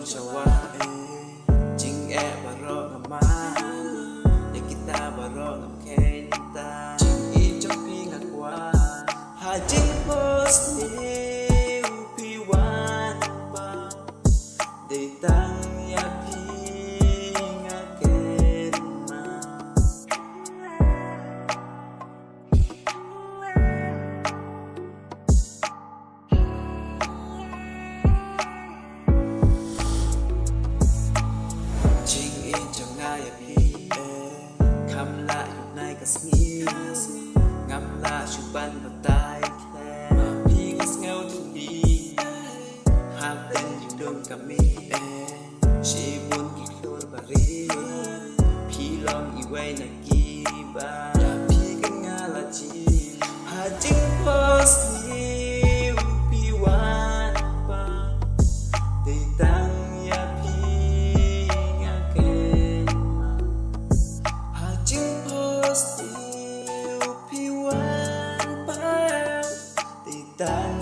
trong chawa chính e và ro ngầm má để kita và ro ngầm khen ta chính y trong khi ngặt qua hà chính post yêu pi wan ba để tăng ya pi ngà khen ma trong ngay piคำละอยู่ในกระสีงำละชุบันมาตายแค่มาพี่ก็เงาทุกดีหากเป็นอยู่ดงกับมีชีบุญกี่โคลบารีพี่ลองอีไว้นักกีบาพี่ก็งาละจีหาจริงพอสิวพี่วานปาได้ตั้งยาstill be one by the